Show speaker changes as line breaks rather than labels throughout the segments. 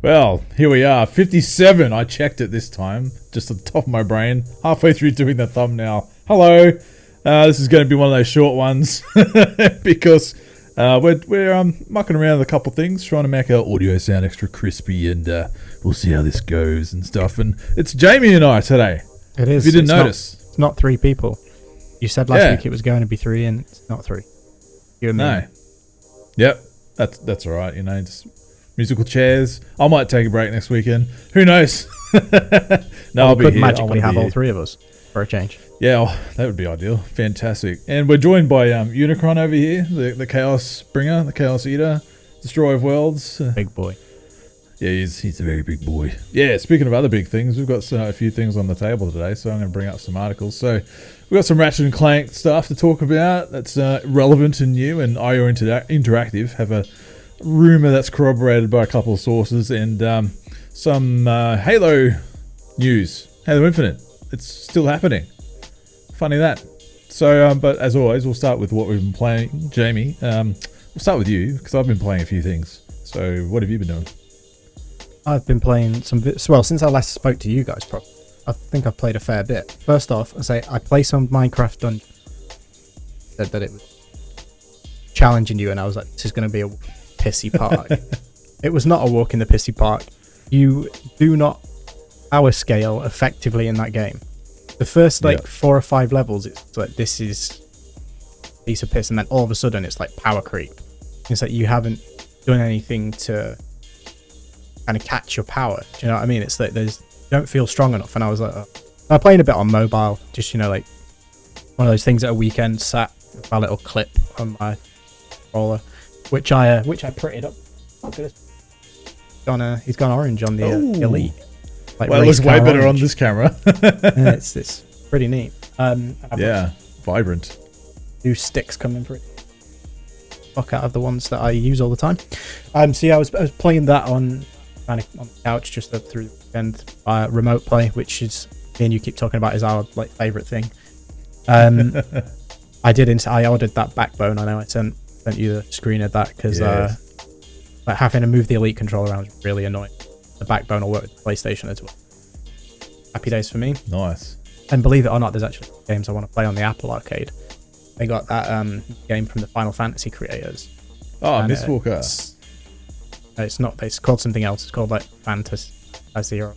Well, here we are, 57. I checked it this time, just at the top of my brain, halfway through doing the thumbnail. Hello. This is going to be one of those short ones because we're mucking around with a couple things, trying to make our audio sound extra crispy, and we'll see how this goes and stuff. And it's Jamie and I today.
It is.
If you didn't notice.
It's not three people. You said last week it was going to be three, and it's not three. You and me.
No. Yep. That's all right. You know, just musical chairs. I might take a break next weekend. Who knows?
I'll be here. Magically have all three of us for a change.
Yeah, well, that would be ideal. Fantastic. And we're joined by Unicron over here, the Chaos Bringer, the Chaos Eater, Destroyer of Worlds.
Big boy.
Yeah, he's a very big boy. Yeah, speaking of other big things, we've got a few things on the table today, so I'm going to bring up some articles. So we've got some Ratchet and Clank stuff to talk about that's relevant and new, and IO Interactive have a rumor that's corroborated by a couple of sources, and some Halo news. Halo Infinite. It's still happening. Funny that. So, but as always, we'll start with what we've been playing. Jamie, we'll start with you, because I've been playing a few things. So, what have you been doing?
I've been playing since I last spoke to you guys, probably. I think I've played a fair bit. First off, I play some Minecraft Dungeon. Said that it was challenging you, and I was like, this is going to be a pissy park. It was not a walk in the pissy park. You do not power scale effectively in that game. The first 4 or 5 levels, it's like, this is a piece of piss, and then all of a sudden it's like power creep. It's like you haven't done anything to kind of catch your power. Do you know what I mean? It's like you don't feel strong enough. And I was like, I'm playing a bit on mobile, just, you know, like one of those things at a weekend, sat with my little clip on my controller, which I prettied up. Look at this. He's gone orange on the Elite. Like,
well, it looks way better on this camera.
Yeah, it's pretty neat.
Yeah, vibrant.
New sticks coming for it. Fuck out of the ones that I use all the time. So yeah, I was playing that on the couch just through the weekend. Remote play, which is me and you keep talking about, is our like favorite thing. I ordered that Backbone. I know I sent you the screen of that because like having to move the Elite controller around is really annoying. The Backbone will work with the PlayStation as well. Happy days for me.
Nice.
And believe it or not, there's actually games I want to play on the Apple Arcade. They got that game from the Final Fantasy creators.
Oh, Mistwalker.
It's not. It's called something else. It's called like Fantasy.
Yeah,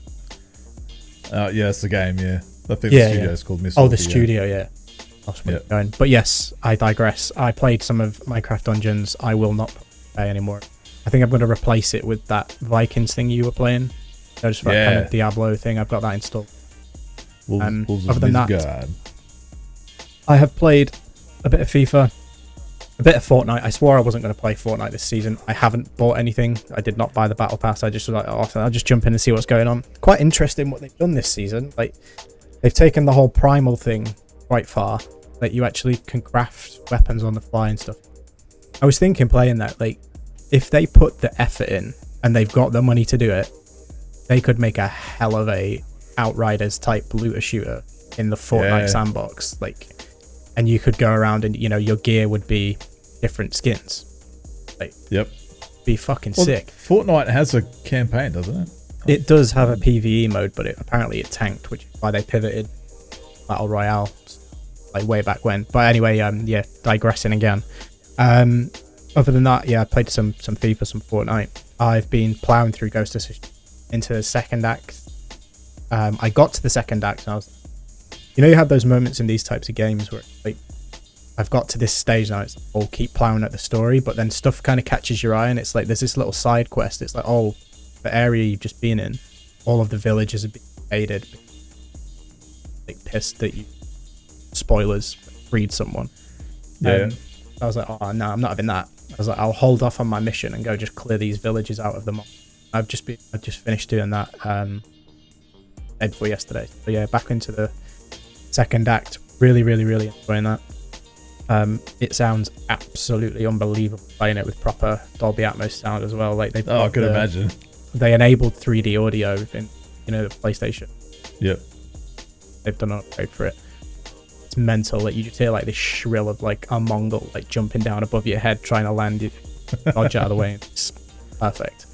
it's the game. Yeah, I think the studio is called Mistwalker.
Oh, the studio. Yeah. Going. But yes, I digress. I played some of Minecraft Dungeons. I will not play anymore. I think I'm going to replace it with that Vikings thing you were playing. Just that kind of Diablo thing. I've got that installed. Other than that, I have played a bit of FIFA, a bit of Fortnite. I swore I wasn't going to play Fortnite this season. I haven't bought anything. I did not buy the Battle Pass. I just was like, I'll just jump in and see what's going on. Quite interesting what they've done this season. Like, they've taken the whole primal thing quite far. Like, you actually can craft weapons on the fly and stuff. I was thinking playing that, like, if they put the effort in and they've got the money to do it, they could make a hell of a Outriders type looter shooter in the Fortnite sandbox. Like, and you could go around and, you know, your gear would be different skins. Like, be fucking sick.
Fortnite has a campaign, doesn't it?
It does have a PvE mode, but apparently it tanked, which is why they pivoted Battle Royale like way back when. But anyway, digressing again. Other than that, I played some FIFA, some Fortnite. I've been plowing through Ghost of Tsushima into the second act. I got to the second act and I was, you know, you have those moments in these types of games where like I've got to this stage now, it's all keep plowing at the story, but then stuff kind of catches your eye and it's like there's this little side quest. It's like, oh, the area you've just been in, all of the villages have been invaded. Like pissed that you spoilers freed someone. I was like, oh no, I'm not having that. I was like, I'll hold off on my mission and go just clear these villages out of them. I've just finished doing that day before yesterday. So yeah, back into the second act. Really, really, really enjoying that. It sounds absolutely unbelievable playing it with proper Dolby Atmos sound as well. Like
I could imagine.
They enabled 3D audio in, you know, the PlayStation.
Yep.
They've done an upgrade for it. It's mental that you just hear like this shrill of like a Mongol like jumping down above your head trying to land you, dodge out of the way. It's perfect.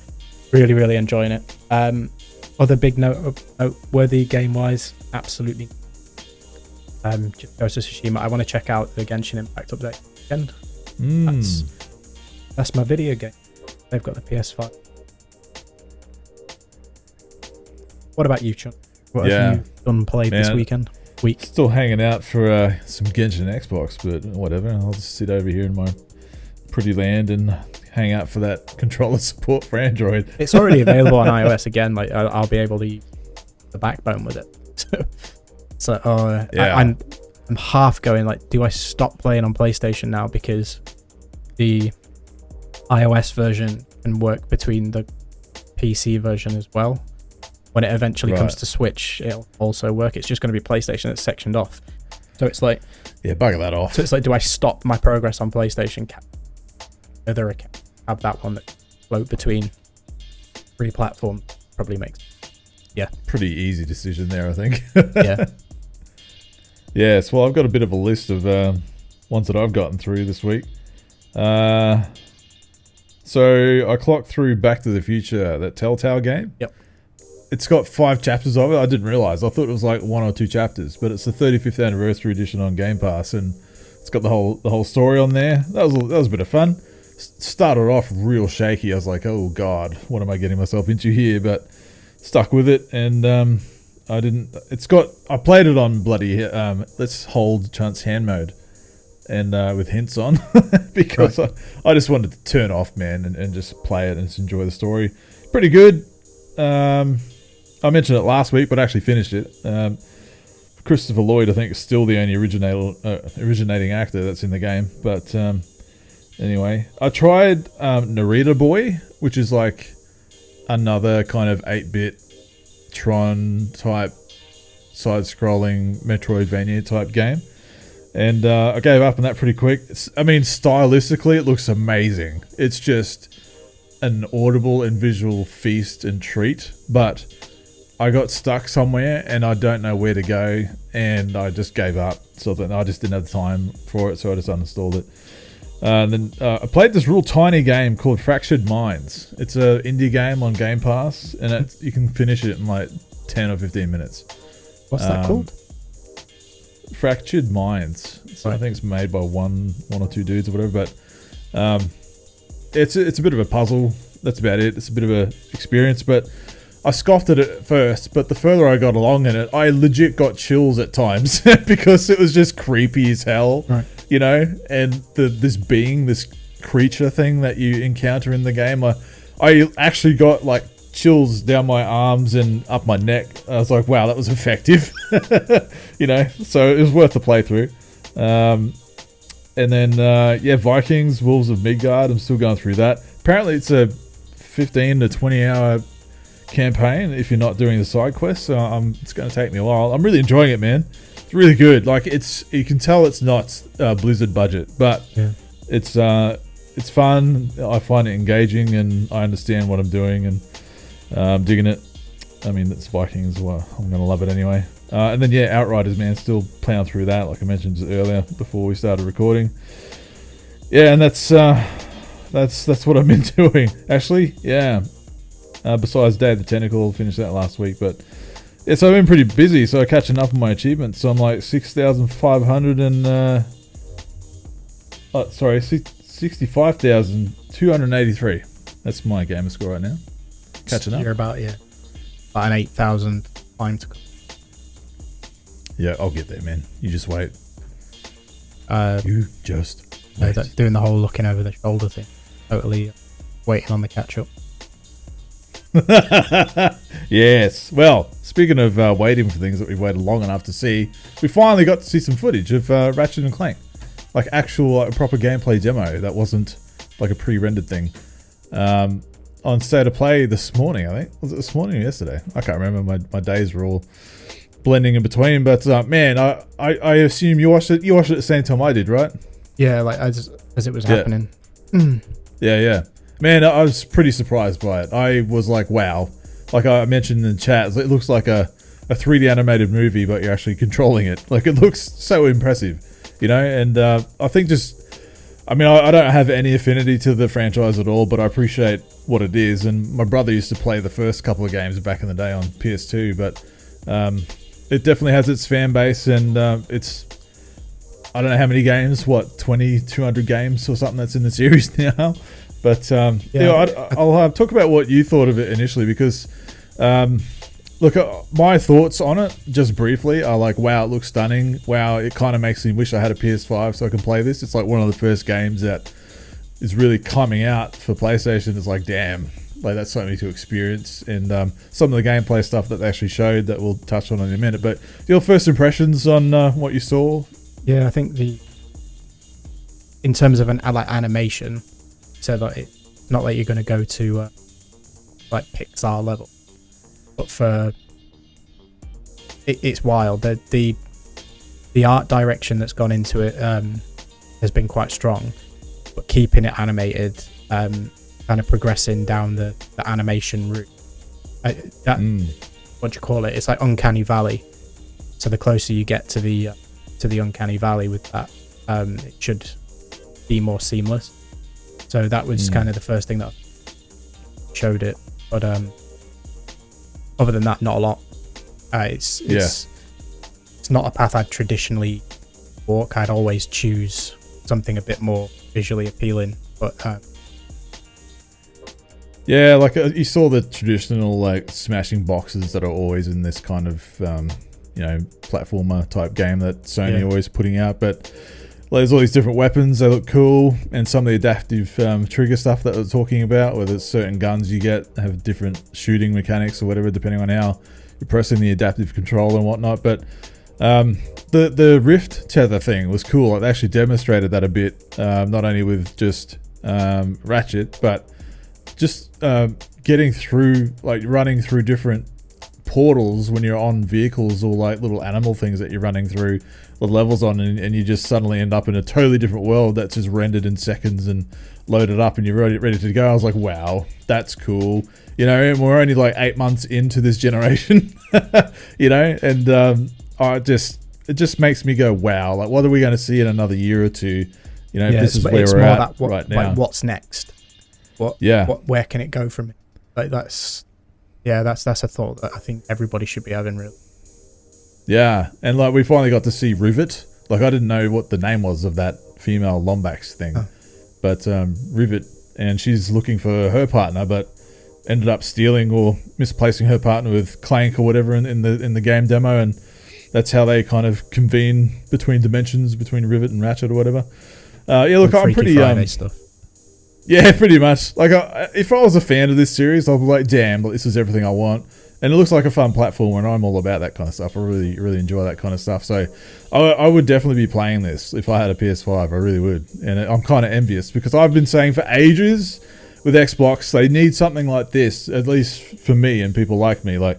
Really, really enjoying it. Other big noteworthy game-wise, absolutely. Just Ghost of Tsushima. I want to check out the Genshin Impact update again. That's my video game. They've got the PS5. What about you, Chun? What have you done played this week?
Still hanging out for some Genshin Xbox, but whatever. I'll just sit over here in my pretty land and hang out for that controller support for Android.
It's already available on iOS again. Like I'll be able to use the backbone with it. So I'm half going like, do I stop playing on PlayStation now because the iOS version can work between the PC version as well? When it eventually comes to Switch, it'll also work. It's just going to be PlayStation that's sectioned off. So it's like,
bugger that off.
So it's like, do I stop my progress on PlayStation? Other account have that one that float between three platforms. Probably makes
pretty easy decision there, I think.
Yeah.
Yes, well, I've got a bit of a list of ones that I've gotten through this week. So I clocked through Back to the Future, that Telltale game.
Yep.
It's got 5 chapters of it. I didn't realize. I thought it was like 1 or 2 chapters, but it's the 35th anniversary edition on Game Pass, and it's got the whole story on there. That was a bit of fun. Started off real shaky. I was like, oh god, what am I getting myself into here? But stuck with it, and I didn't. I played it on bloody let's hold chance hand mode, and with hints on because I just wanted to turn off, man, and just play it and just enjoy the story. Pretty good. I mentioned it last week, but I actually finished it. Christopher Lloyd, I think, is still the only originating actor that's in the game. But anyway, I tried Narita Boy, which is like another kind of 8-bit Tron type side-scrolling Metroidvania type game. And I gave up on that pretty quick. Stylistically, it looks amazing. It's just an audible and visual feast and treat, but I got stuck somewhere and I don't know where to go, and I just gave up. So I just didn't have the time for it, so I just uninstalled it. And then I played this real tiny game called Fractured Minds. It's an indie game on Game Pass, and you can finish it in like 10 or 15 minutes.
What's that called?
Fractured Minds. So I think it's made by one or two dudes or whatever, but it's a bit of a puzzle. That's about it. It's a bit of a experience, but I scoffed at it at first, but the further I got along in it, I legit got chills at times because it was just creepy as hell, you know. And this creature thing that you encounter in the game, I actually got like chills down my arms and up my neck. I was like, wow, that was effective, you know. So it was worth the playthrough. And then Vikings, Wolves of Midgard. I'm still going through that. Apparently, it's a 15 to 20 hour campaign if you're not doing the side quests, so it's going to take me a while. I'm really enjoying it, man. It's really good. Like, you can tell it's not Blizzard budget, but it's fun. I find it engaging, and I understand what I'm doing, and I'm digging it. I mean, it's Vikings. Well, I'm going to love it anyway. And then Outriders, man, still plowing through that, like I mentioned earlier before we started recording. Yeah, and that's what I've been doing, actually. Yeah. Besides Day of the Tentacle, finished that last week, but so I've been pretty busy, so catching up on my achievements. So I'm like 6,500 and 65,283. That's my gamer score right now. Catching up.
You're about an 8,000 climb to.
Yeah, I'll get there, man. You just wait. You just
wait. Doing the whole looking over the shoulder thing. Totally waiting on the catch up.
Yes. Well, speaking of waiting for things that we've waited long enough to see, we finally got to see some footage of Ratchet and Clank, like actual proper gameplay demo. That wasn't like a pre-rendered thing. On State of Play this morning, I think. Was it this morning or yesterday? I can't remember. My days were all blending in between. But man, I assume you watched it. You watched it at the same time I did, right?
Yeah, like as it was happening.
Yeah. Man, I was pretty surprised by it. I was like, wow. Like I mentioned in the chat, it looks like a 3D animated movie, but you're actually controlling it. Like, it looks so impressive, you know? And I think just I mean, I don't have any affinity to the franchise at all, but I appreciate what it is. And my brother used to play the first couple of games back in the day on PS2, but it definitely has its fan base, and it's, I don't know how many games, 200 games or something that's in the series now. But I'll talk about what you thought of it initially, because look, my thoughts on it, just briefly, are like, wow, it looks stunning. Wow, it kind of makes me wish I had a PS5 so I can play this. It's like one of the first games that is really coming out for PlayStation. It's like, damn, like that's something to experience. And some of the gameplay stuff that they actually showed that we'll touch on in a minute. But your first impressions on what you saw?
Yeah, I think in terms of an animation, so that it's not like you're going to go to like Pixar level. But for it's wild. The art direction that's gone into it has been quite strong, but keeping it animated, kind of progressing down the animation route. What do you call it? It's like Uncanny Valley. So the closer you get to the Uncanny Valley with that, it should be more seamless. So that was kind of the first thing that showed it. But other than that, not a lot. It's not a path I'd traditionally walk. I'd always choose something a bit more visually appealing. But
yeah, like you saw the traditional like smashing boxes that are always in this kind of platformer type game that Sony always putting out. But there's all these different weapons. They look cool, and some of the adaptive trigger stuff that we're talking about, where there's certain guns you get have different shooting mechanics or whatever, depending on how you're pressing the adaptive control and whatnot. But the Rift tether thing was cool. Like, they actually demonstrated that a bit, not only with just Ratchet, but just getting through, like running through different portals when you're on vehicles, or like little animal things that you're running through the levels on, and you just suddenly end up in a totally different world that's just rendered in seconds and loaded up, and you're ready to go. I was like, wow, that's cool. And we're only like 8 months into this generation, and it just makes me go, wow, like what are we going to see in another year or two? This is where we're at right now.
Like, what's next? Where can it go from? Like that's a thought that I think everybody should be having, really.
Yeah, and like we finally got to see Rivet. Like, I didn't know what the name was of that female Lombax thing, but Rivet, and she's looking for her partner, but ended up stealing or misplacing her partner with Clank or whatever in the game demo, and that's how they kind of convene between dimensions, between Rivet and Ratchet or whatever. Look, I'm pretty
stuff.
Yeah, pretty much. Like, if I was a fan of this series, I'd be like, damn, this is everything I want. And it looks like a fun platform, and I'm all about that kind of stuff. I really, really enjoy that kind of stuff. So I would definitely be playing this if I had a PS5. I really would. And I'm kind of envious, because I've been saying for ages with Xbox, they need something like this, at least for me and people like me. Like,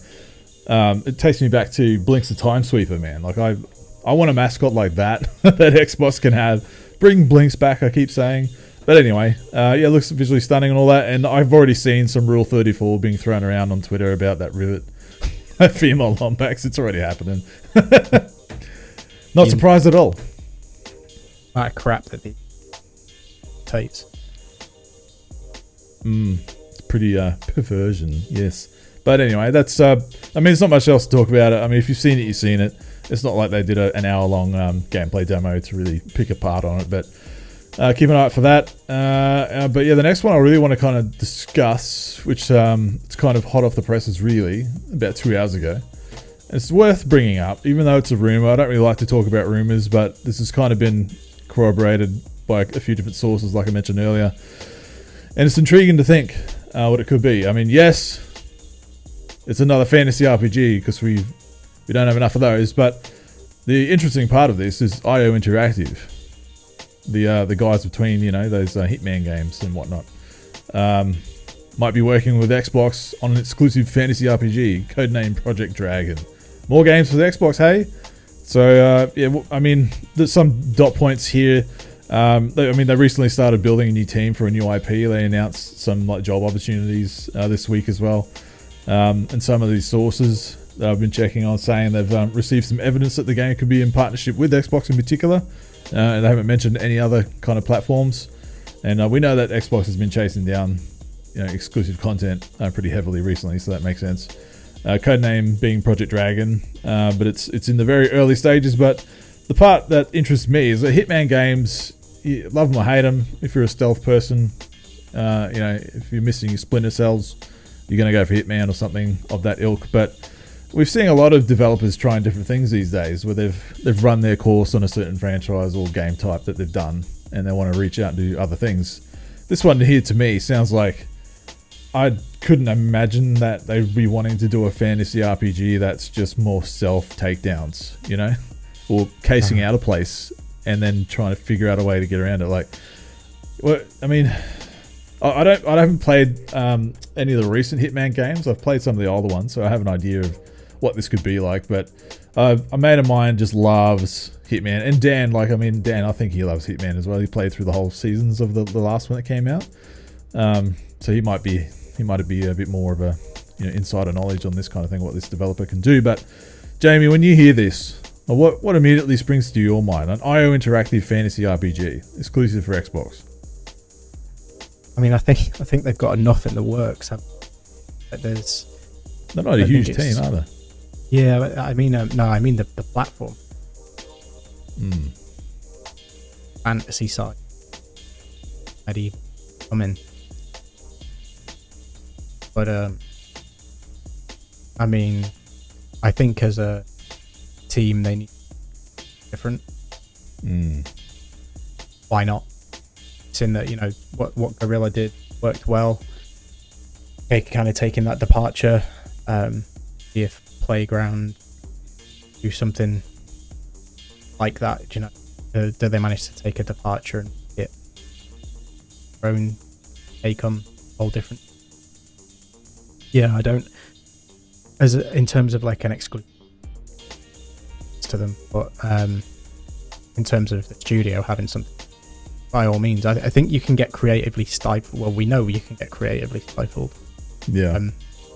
it takes me back to Blinx the Time Sweeper, man. Like, I want a mascot like that, that Xbox can have. Bring Blinx back, I keep saying. But anyway, it looks visually stunning and all that, and I've already seen some Rule 34 being thrown around on Twitter about that Rivet female Lombax. It's already happening. Not surprised at all.
That crap that the takes.
It's pretty perversion, yes. But anyway, that's there's not much else to talk about it. I mean, if you've seen it, you've seen it. It's not like they did an hour-long gameplay demo to really pick apart on it, but keep an eye out for that. But yeah, the next one I really want to kind of discuss, which it's kind of hot off the presses, really, about 2 hours ago. And it's worth bringing up, even though it's a rumor. I don't really like to talk about rumors, but this has kind of been corroborated by a few different sources, like I mentioned earlier. And it's intriguing to think what it could be. I mean, yes, it's another fantasy RPG, because we don't have enough of those. But the interesting part of this is IO Interactive, the guys between those Hitman games and whatnot, might be working with Xbox on an exclusive fantasy RPG, codenamed Project Dragon. More games for the Xbox, hey? So I mean, there's some dot points here. They recently started building a new team for a new IP. They announced some job opportunities this week as well. And some of these sources that I've been checking on saying they've received some evidence that the game could be in partnership with Xbox in particular. They haven't mentioned any other kind of platforms. And we know that Xbox has been chasing down, exclusive content pretty heavily recently, so that makes sense. Codename being Project Dragon, but it's in the very early stages. But the part that interests me is that Hitman games, you love them or hate them. If you're a stealth person, if you're missing your Splinter Cells, you're going to go for Hitman or something of that ilk. But we've seen a lot of developers trying different things these days, where they've run their course on a certain franchise or game type that they've done, and they want to reach out and do other things. This one here to me sounds like I couldn't imagine that they'd be wanting to do a fantasy RPG that's just more self takedowns, or casing out a place and then trying to figure out a way to get around it. Like, I haven't played any of the recent Hitman games. I've played some of the older ones, so I have an idea of what this could be like. But a mate of mine just loves Hitman, and Dan, I think he loves Hitman as well. He played through the whole seasons of the last one that came out, so he might be a bit more of a insider knowledge on this kind of thing, what this developer can do. But Jamie, when you hear this, what immediately springs to your mind? An IO Interactive fantasy RPG exclusive for Xbox.
I mean, I think they've got enough in the works. They're
not a huge team, are they?
Yeah, but I mean the platform. Fantasy side. How do you come in? But I think as a team they need different. Why not? It's in that what Guerrilla did worked well. They kind of taking that departure. See if Playground do something like that. Do they manage to take a departure and get their own take on all different? Yeah, I don't. In terms of like an exclusive to them, but in terms of the studio having something, by all means, I think you can get creatively stifled. Well, we know you can get creatively stifled.
Yeah.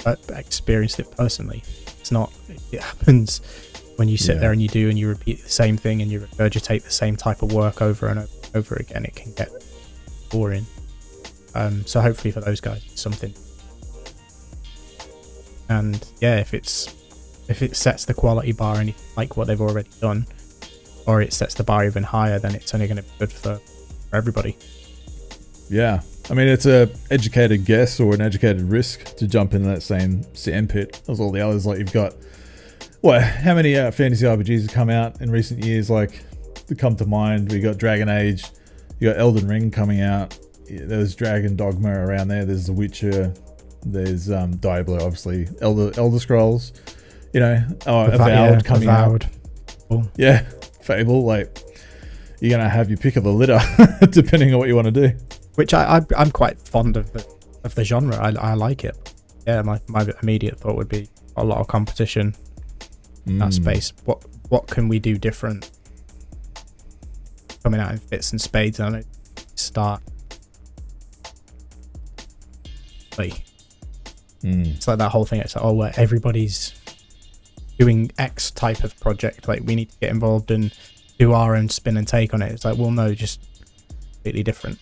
I've experienced it personally. It's not. It happens when you sit there and you repeat the same thing and you regurgitate the same type of work over and over again. It can get boring. So hopefully for those guys, it's something. And yeah, if it sets the quality bar and like what they've already done, or it sets the bar even higher, then it's only going to be good for everybody. Yeah.
I mean, it's a educated guess or an educated risk to jump in that same sandpit as all the others. Like, you've got, how many fantasy RPGs have come out in recent years? Like, to come to mind, we got Dragon Age, you got Elden Ring coming out, there's Dragon Dogma around there, there's The Witcher, there's Diablo, obviously, Elder Scrolls, Avowed coming out.
Cool.
Yeah, Fable. Like, you're gonna have your pick of the litter, depending on what you want to do.
Which I'm quite fond of the genre. I like it. Yeah, my immediate thought would be a lot of competition in that space. What can we do different? Coming out in fits and spades. I don't know. Start. Like, it's like that whole thing. It's like, where everybody's doing X type of project. Like, we need to get involved and do our own spin and take on it. It's like, well, no, just completely different.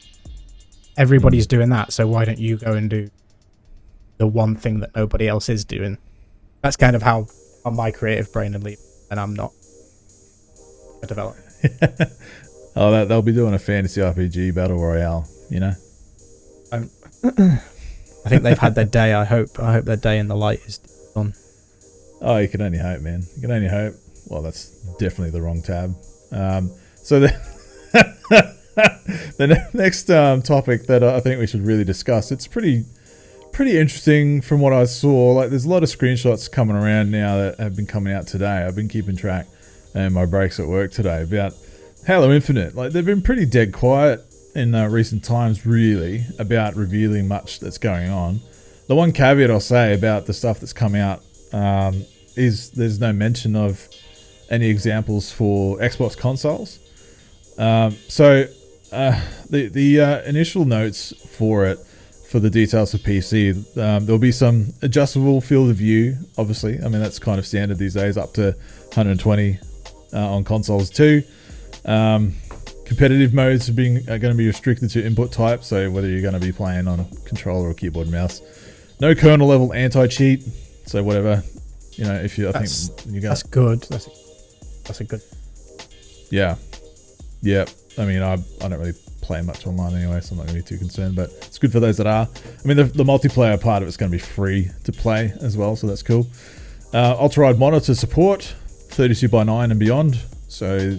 Everybody's doing that, so why don't you go and do the one thing that nobody else is doing? That's kind of how my creative brain would leave, and I'm not a developer.
They'll be doing a fantasy RPG battle royale,
I think they've had their day. I hope their day in the light is done.
Oh, you can only hope, man. You can only hope. Well, that's definitely the wrong tab. So the next topic that I think we should really discuss, it's pretty interesting from what I saw. Like, there's a lot of screenshots coming around now that have been coming out today. I've been keeping track in my breaks at work today about Halo Infinite. Like, they've been pretty dead quiet in recent times, really, about revealing much that's going on. The one caveat I'll say about the stuff that's come out is there's no mention of any examples for Xbox consoles. So the initial notes for it, for the details of PC, there'll be some adjustable field of view, obviously. I mean, that's kind of standard these days, up to 120 on consoles too. Competitive modes are going to be restricted to input type, so whether you're going to be playing on a controller or keyboard and mouse. No kernel level anti-cheat, so whatever, if you, I think you got.
That's good. That's a good.
Yeah. I mean, I don't really play much online anyway, so I'm not going to be too concerned. But it's good for those that are. I mean, the multiplayer part of it's going to be free to play as well, so that's cool. Ultra-wide monitor support, 32:9 and beyond. So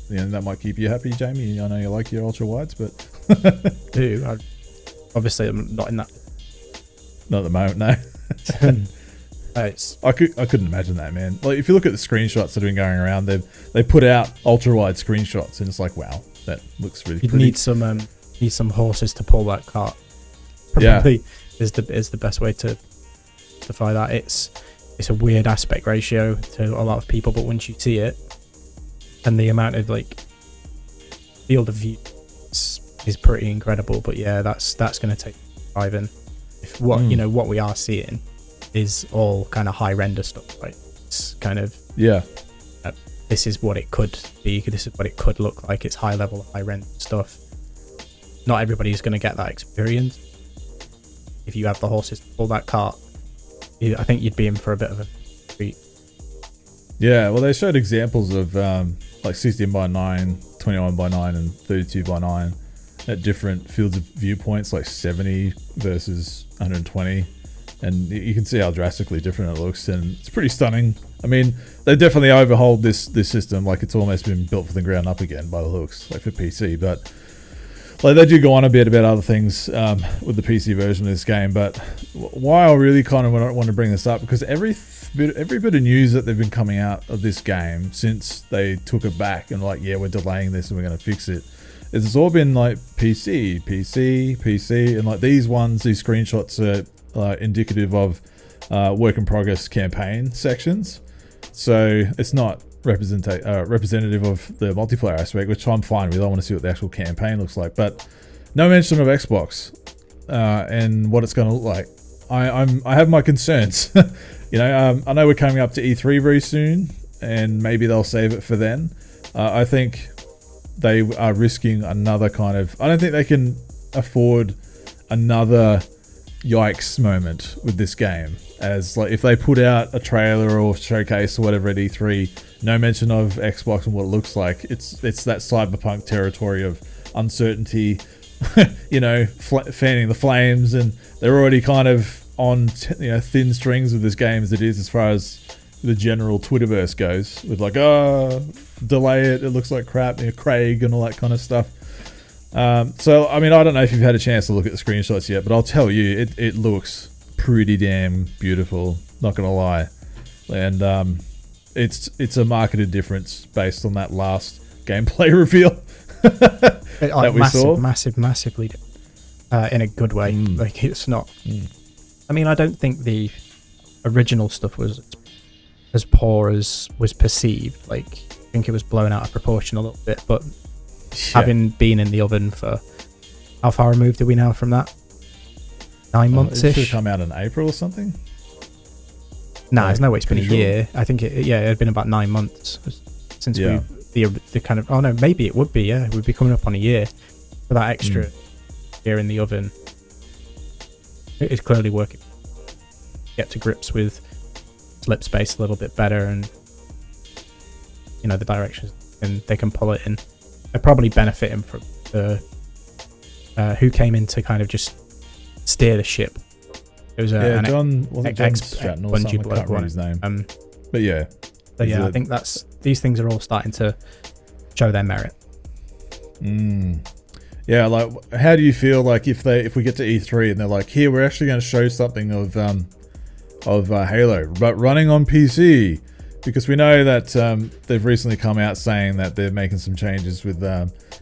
that might keep you happy, Jamie. I know you like your ultra-wides, but
Obviously, I'm not in that.
Not at the moment, no. I couldn't imagine that, man. Like, if you look at the screenshots that have been going around, they put out ultra-wide screenshots, and it's like, wow, that looks really pretty.
Need some horses to pull that cart. Probably is the best way to justify that. It's a weird aspect ratio to a lot of people, but once you see it, and the amount of field of view is pretty incredible. But yeah, that's going to take driving. If what we are seeing is all kind of high render stuff, right? It's kind of this is what it could be. This is what it could look like. It's high level, high render stuff. Not everybody's going to get that experience. If you have the horses to pull that cart, I think you'd be in for a bit of a treat.
Yeah, well, they showed examples of 16:9, 21:9, and 32:9 at different fields of viewpoints, like 70 versus 120, and you can see how drastically different it looks, and it's pretty stunning. I mean, they definitely overhauled this system, like it's almost been built from the ground up again by the looks, like for PC. But they do go on a bit about other things with the PC version of this game. But why I really kind of want to bring this up, because every bit of news that they've been coming out of this game since they took it back and we're delaying this and we're going to fix it, it's all been like PC, and these screenshots are indicative of work in progress campaign sections. So it's not representative of the multiplayer aspect, which I'm fine with. I want to see what the actual campaign looks like, but no mention of Xbox and what it's going to look like. I have my concerns. I know we're coming up to E3 very soon, and maybe they'll save it for then. I think they are risking another kind of. I don't think they can afford another yikes moment with this game. As if they put out a trailer or showcase or whatever at E3, no mention of Xbox and what it looks like. It's that cyberpunk territory of uncertainty, fanning the flames, and they're already kind of on thin strings with this game as it is, as far as the general Twitterverse goes, with delay it looks like crap, Craig and all that kind of stuff. So I mean, I don't know if you've had a chance to look at the screenshots yet, but I'll tell you, it looks pretty damn beautiful, not gonna lie. And it's a marketed difference based on that last gameplay reveal that we saw.
Massively in a good way. It's not. I mean, I don't think the original stuff was as poor as was perceived. I think it was blown out of proportion a little bit, but having been in the oven for how far removed are we now from that? 9 months ish.
It should come out in April or something.
Nah, there's no way it's been a year. I think it had been about 9 months since the kind of. Oh no, maybe it would be. Yeah, we'd be coming up on a year for that extra year in the oven. It is clearly working. Get to grips with slip space a little bit better, and the directions, and they can pull it in. They're probably benefiting from the who came in to kind of just steer the ship. It was
John Stratton or something. I can't remember his name. But yeah.
So yeah, I think these things are all starting to show their merit.
Yeah, how do you feel if we get to E3 and they're like, here, we're actually going to show something of Halo, but running on PC, because we know that they've recently come out saying that they're making some changes with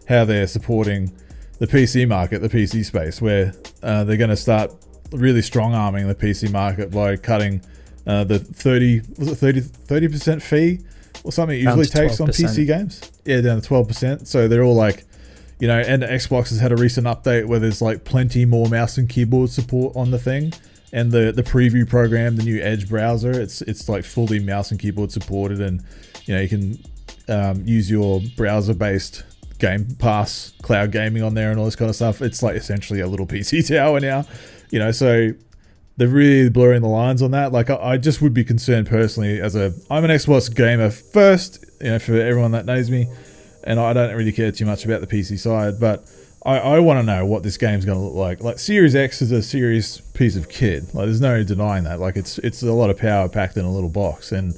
how they're supporting the PC market, the PC space, where they're going to start really strong arming the PC market by cutting the 30% fee or something it usually takes on PC games. Yeah, down to 12%. So they're all and Xbox has had a recent update where there's plenty more mouse and keyboard support on the thing. And the preview program, the new Edge browser, it's fully mouse and keyboard supported, and you can use your browser based Game Pass, cloud gaming on there and all this kind of stuff. It's like essentially a little PC tower now, you know, so they're really blurring the lines on that. Like, I just would be concerned personally I'm an Xbox gamer first, you know, for everyone that knows me, and I don't really care too much about the PC side, but I want to know what this game's going to look like. Like, Series X is a serious piece of kit. Like, there's no denying that. Like, it's a lot of power packed in a little box, and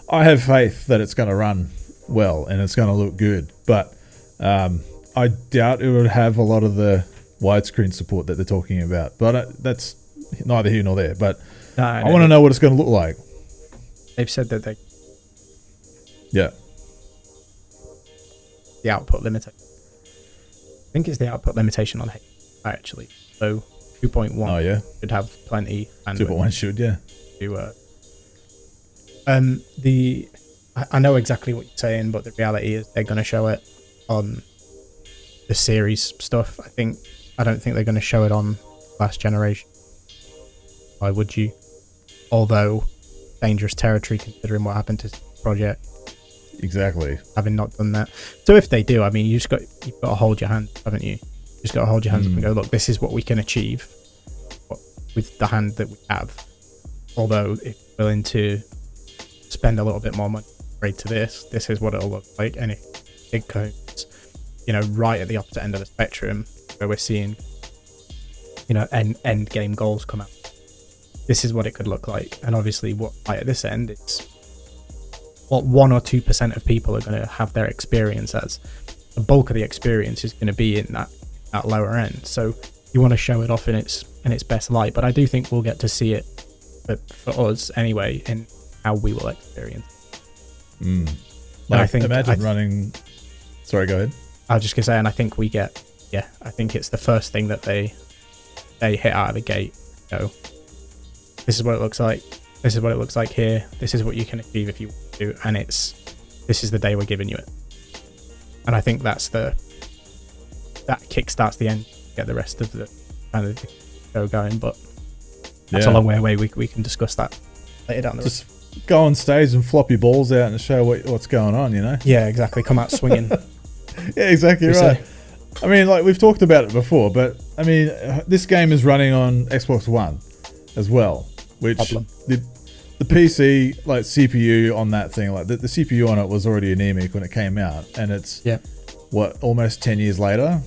I have faith that it's going to run well and it's going to look good, but I doubt it would have a lot of the widescreen support that they're talking about. But that's neither here nor there. But I want to know what it's going to look like.
They've said that
yeah,
the output limit. I think it's the output limitation on HDMI actually. So 2.1
oh yeah,
should have plenty.
2.1 should, yeah.
I know exactly what you're saying, but the reality is they're going to show it on the series stuff. I don't think they're going to show it on last generation. Why would you? Although dangerous territory considering what happened to the project.
Exactly.
Having not done that. So if they do, I mean, you've got to hold your hand, haven't you? You've just got to hold your hands up and go, look, this is what we can achieve with the hand that we have. Although if you're willing to spend a little bit more money to this is what it'll look like. And if it goes, you know, right at the opposite end of the spectrum where we're seeing, you know, end game goals come out, this is what it could look like. And obviously what right at this end, it's what 1 or 2% of people are going to have their experience as. The bulk of the experience is going to be in that lower end. So you want to show it off in its best light, but I do think we'll get to see it for us anyway in how we will experience.
Like, imagine running. Sorry, go ahead.
I was just gonna say, and I think we get. Yeah, I think it's the first thing that they hit out of the gate. So this is what it looks like. This is what it looks like here. This is what you can achieve if you want to, and this is the day we're giving you it. And I think that kickstarts the end. Get the rest of the kind of the show going, but that's a long way away. We can discuss that later down the road.
Go on stage and flop your balls out and show what's going on, you know?
Yeah, exactly. Come out swinging.
Yeah, exactly right. I mean, like, we've talked about it before, but I mean, this game is running on Xbox One as well, which the PC, like, CPU on that thing, like the CPU on it was already anemic when it came out, and it's almost 10 years later,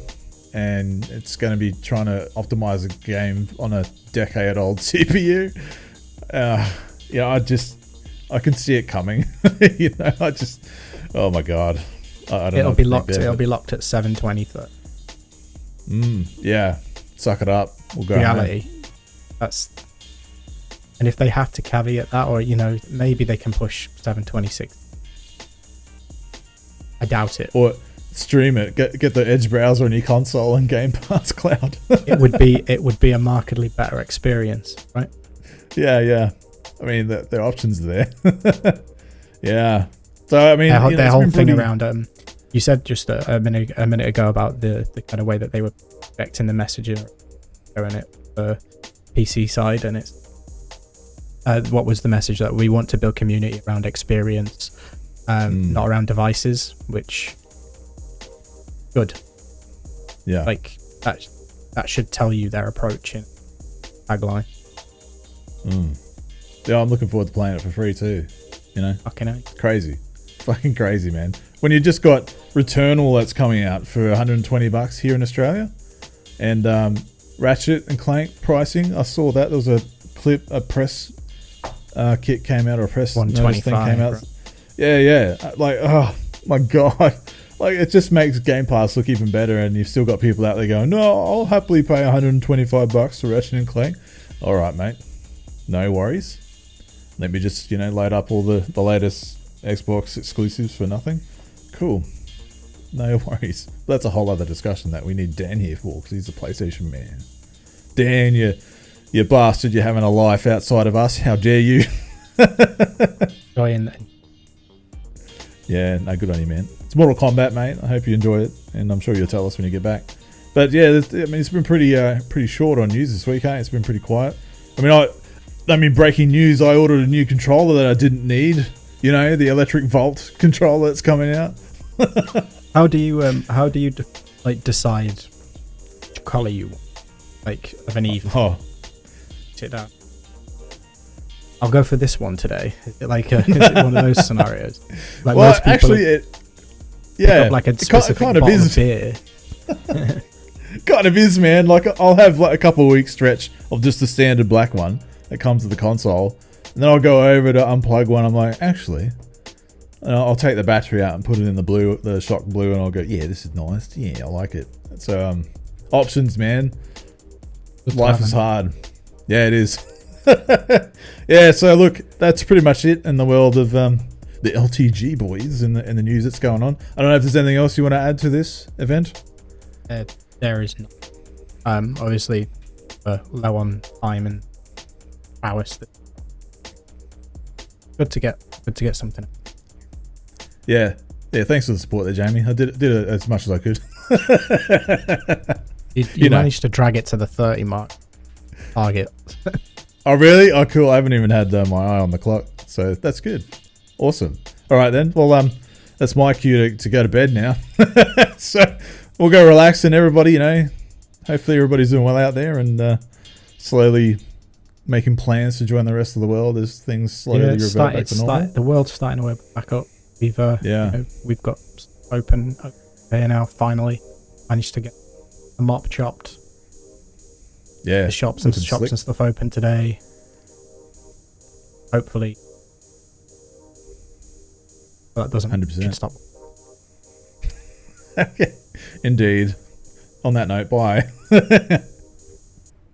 and it's going to be trying to optimize a game on a decade-old CPU. I can see it coming. You know, oh my god, I don't know.
It'll be locked. It'll be locked at 720.
Yeah, suck it up. We'll go.
Reality. And if they have to caveat that, or you know, maybe they can push 726. I doubt it.
Or stream it. Get the Edge browser on your console and Game Pass cloud.
It would be a markedly better experience, right?
Yeah. I mean, their options are there. Yeah. So I mean,
their whole thing around you said just a minute ago about the kind of way that they were projecting the messaging in it for PC side, and it's what was the message that we want to build community around experience, not around devices, which good.
Yeah.
Like that should tell you their approach in tagline.
Yeah, I'm looking forward to playing it for free too. You know,
crazy,
fucking crazy, man. When you just got Returnal that's coming out for $120 here in Australia, and Ratchet and Clank pricing, I saw that there was a press kit came out, or a press notice thing came out. Yeah. Like, oh my god, like, it just makes Game Pass look even better, and you've still got people out there going, "No, I'll happily pay $125 for Ratchet and Clank." All right, mate, no worries. Let me just, you know, load up all the latest Xbox exclusives for nothing. Cool. No worries. That's a whole other discussion that we need Dan here for, because he's a PlayStation man. Dan, you bastard, you're having a life outside of us. How dare you? Yeah, no, good on you, man. It's Mortal Kombat, mate. I hope you enjoy it, and I'm sure you'll tell us when you get back. But yeah, I mean, it's been pretty short on news this week, eh? It's been pretty quiet. I mean, breaking news, I ordered a new controller that I didn't need. You know, the Electric Volt controller that's coming out.
How do you like decide which color you want? Like of an evening?
Oh,
Sit down. I'll go for this one today. Is it like is it one of those scenarios? Like
well,
most people
actually,
pick up like a specific
kind of
bottle
is.
of beer.
Kind of is, man. Like I'll have like a couple of weeks stretch of just the standard black one that comes with the console, and then I'll go over to unplug one. I'm like, actually, and I'll take the battery out and put it in the blue, the shock blue, and I'll go, yeah, this is nice. Yeah, I like it. So options, man. Life is hard. Yeah, it is. Yeah. So look, that's pretty much it in the world of the LTG boys in the news that's going on. I don't know if there's anything else you want to add to this event.
There is not. Obviously, low on time and prowess. Good to get something.
Yeah. Thanks for the support there, Jamie. I did it as much as I could.
You managed to drag it to the 30 mark target.
Oh, really? Oh, cool. I haven't even had my eye on the clock, so that's good. Awesome. All right, then. Well, that's my cue to go to bed now. So we'll go relax, and everybody, hopefully everybody's doing well out there and slowly making plans to join the rest of the world as things slowly revert back to normal.
The world's starting to open back up. We've got open here now. Finally, managed to get the mop chopped.
Yeah,
the shops and stuff open today. Hopefully, well, that doesn't
100%
stop.
Indeed. On that note, bye.